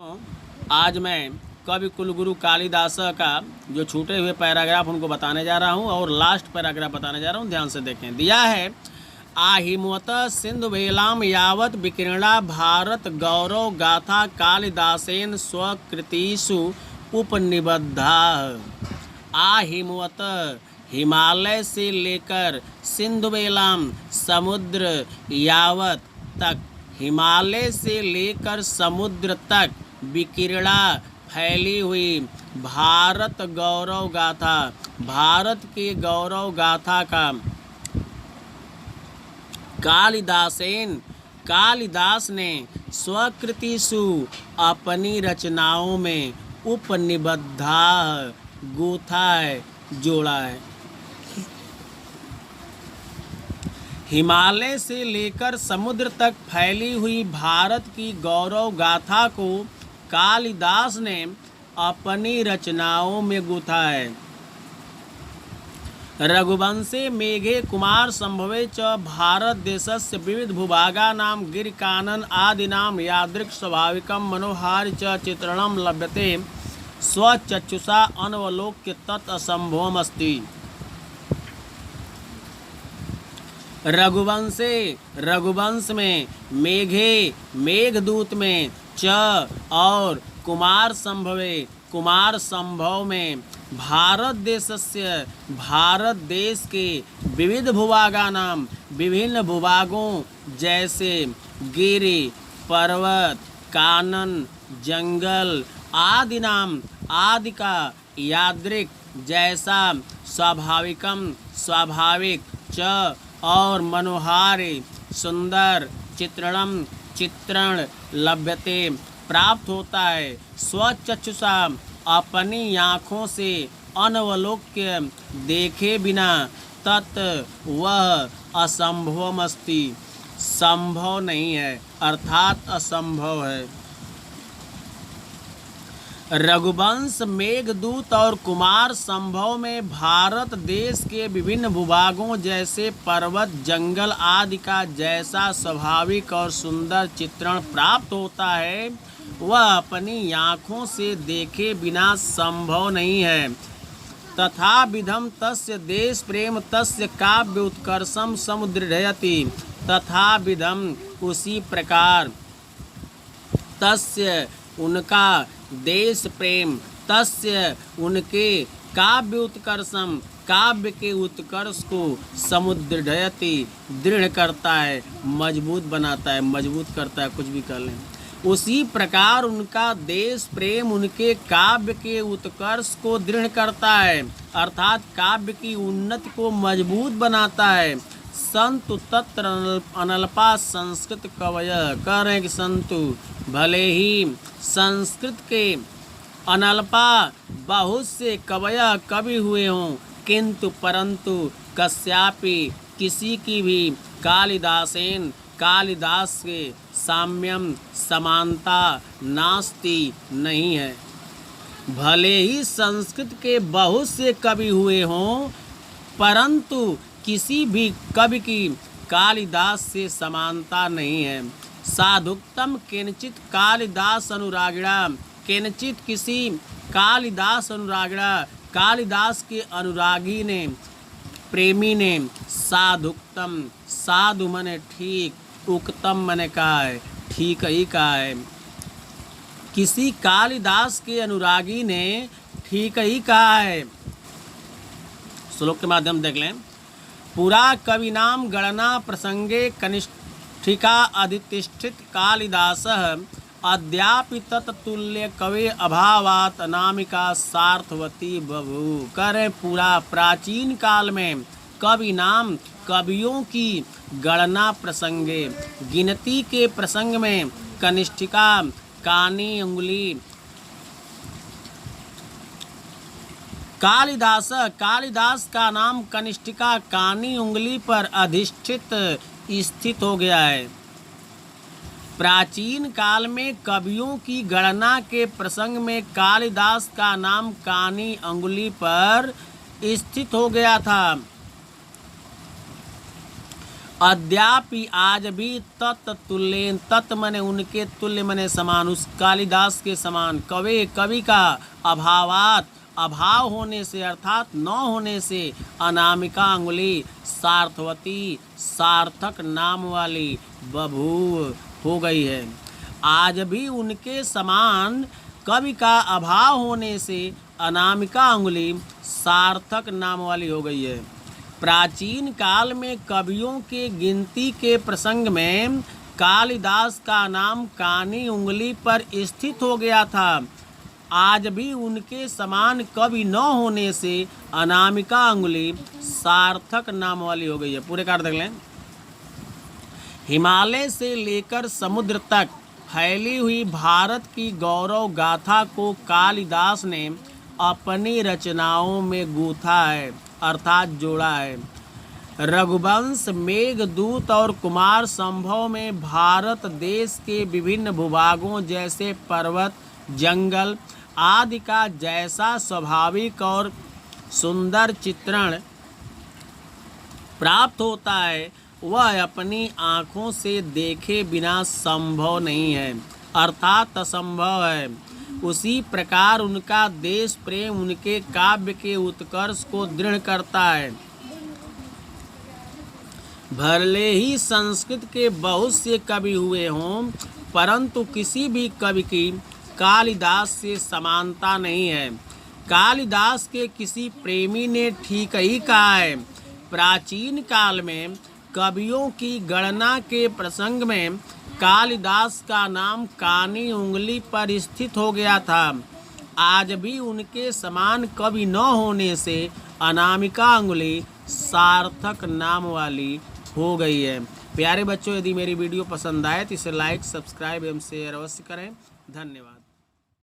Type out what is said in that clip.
आज मैं कवि कुलगुरु कालिदास का जो छूटे हुए पैराग्राफ उनको बताने जा रहा हूँ और लास्ट पैराग्राफ बताने जा रहा हूँ। ध्यान से देखें। दिया है, आहिमवत सिंधु भेलाम यावत विकीर्णा भारत गौरव गाथा कालिदासेन स्वकृतिषु उपनिबद्धा। आहिमवत हिमालय से लेकर सिंधु भेलाम समुद्र यावत तक, हिमालय से लेकर समुद्र तक विकीर्णा फैली हुई भारत गौरव गाथा, भारत की गौरव गाथा का कालिदास ने स्वकृतिषु अपनी रचनाओं में उपनिबद्धा गूथा है, जोड़ा है। हिमालय से लेकर समुद्र तक फैली हुई भारत की गौरव गाथा को कालिदास ने अपनी रचनाओं में गूथा है। रघुवंशे मेघे कुमार संभवे च भारत देशस्य विविध भूभागानां गिरिकानन आदीनां यादृक् स्वाभाविकं मनोहारि च चित्रणं लभ्यते स्वचक्षुषा अनवलोक्य तत् असंभवमस्ति। रघुवंश में, मेघे मेघदूत में, च और कुमार संभव में भारत देश के विविध भूभागानाम विभिन्न भूभागों जैसे गिरि पर्वत कानन जंगल आदि का यादृक जैसा स्वाभाविक च और मनोहारी सुंदर चित्रण लभ्यते प्राप्त होता है स्वचक्षुषा अपनी आँखों से अनवलोक्य देखे बिना तत् वह असंभवमस्ति संभव नहीं है अर्थात असंभव है। रघुवंश मेघदूत और कुमार संभव में भारत देश के विभिन्न भूभागों जैसे पर्वत जंगल आदि का जैसा स्वाभाविक और सुंदर चित्रण प्राप्त होता है वह अपनी आँखों से देखे बिना संभव नहीं है। तथा विधम तस्य देश प्रेम तस्य काव्य उत्कर्षम समुदृढ़यति, तथा विधम उसी प्रकार तस्य उनका देश प्रेम तस्य उनके काव्य उत्कर्षम काव्य के उत्कर्ष को समुदृढ़यति दृढ़ करता है, मजबूत बनाता है, मजबूत करता है, कुछ भी कर लें। उसी प्रकार उनका देश प्रेम उनके काव्य के उत्कर्ष को दृढ़ करता है अर्थात काव्य की उन्नति को मजबूत बनाता है। संतु तत्र अनल्पा संस्कृत कवय, कह रहे हैं कि संतु भले ही संस्कृत के अनल्पा बहुत से कवि हुए हों किंतु परंतु कस्यापि किसी की भी कालिदास के साम्यम समानता नास्ति नहीं है। भले ही संस्कृत के बहुत से कवि हुए हों परंतु किसी भी कवि की कालिदास से समानता नहीं है। साधुक्तम किंचित कालिदास अनुरागिणा, किंचित किसी कालिदास अनुरागिणा कालिदास के अनुरागी ने प्रेमी ने साधुक्तम, साधु मने ठीक, उक्तम मने कहा है, ठीक ही कहा है। किसी कालिदास के अनुरागी ने ठीक ही कहा है। श्लोक के माध्यम देख लें। पुरा कविनाम गणना प्रसंगे कनिष्ठिका अधितिष्ठित कालिदासः अद्यापि तत्तुल्य कवे अभावात अनामिका सार्थवती बभू। करें पूरा प्राचीन काल में कवियों की गणना प्रसंगे गिनती के प्रसंग में कनिष्ठिका कानी उंगली कालिदास का नाम कनिष्ठिका कानी उंगली पर अधिष्ठित स्थित हो गया है। प्राचीन काल में कवियों की गणना के प्रसंग में कालिदास का नाम कानी अंगुली पर स्थित हो गया था। अद्यापि आज भी तत्तुल्येन, तत् मने उनके, तुल्य मने समान, उस कालिदास के समान, कवि कवि का अभावात, अभाव होने से अर्थात न होने से, अनामिका अंगुली सार्थवती, सार्थक नाम वाली बभूव हो गई है। आज भी उनके समान कवि का अभाव होने से अनामिका अंगुली सार्थक नाम वाली हो गई है। प्राचीन काल में कवियों के गिनती के प्रसंग में कालिदास का नाम कानी उंगली पर स्थित हो गया था। आज भी उनके समान कवि न होने से अनामिका अंगुली सार्थक नाम वाली हो गई है। पूरे कार्य देख लें। हिमालय से लेकर समुद्र तक फैली हुई भारत की गौरव गाथा को कालिदास ने अपनी रचनाओं में गूथा है, अर्थात जोड़ा है। रघुवंश, मेघदूत और कुमार संभव में भारत देश के विभिन्न भूभागों जैसे पर्वत, जंगल आदि का जैसा स्वाभाविक और सुंदर चित्रण प्राप्त होता है, वह अपनी आँखों से देखे बिना संभव नहीं है, अर्थात असंभव है। उसी प्रकार उनका देश प्रेम उनके काव्य के उत्कर्ष को दृढ़ करता है। भले ही संस्कृत के बहुत से कवि हुए हों, परंतु किसी भी कवि की कालिदास से समानता नहीं है। कालिदास के किसी प्रेमी ने ठीक ही कहा है, प्राचीन काल में कवियों की गणना के प्रसंग में कालिदास का नाम कानी उंगली पर स्थित हो गया था। आज भी उनके समान कवि न होने से अनामिका अंगुली सार्थक नाम वाली हो गई है। प्यारे बच्चों, यदि मेरी वीडियो पसंद आए तो इसे लाइक, सब्सक्राइब एवं शेयर अवश्य करें। धन्यवाद।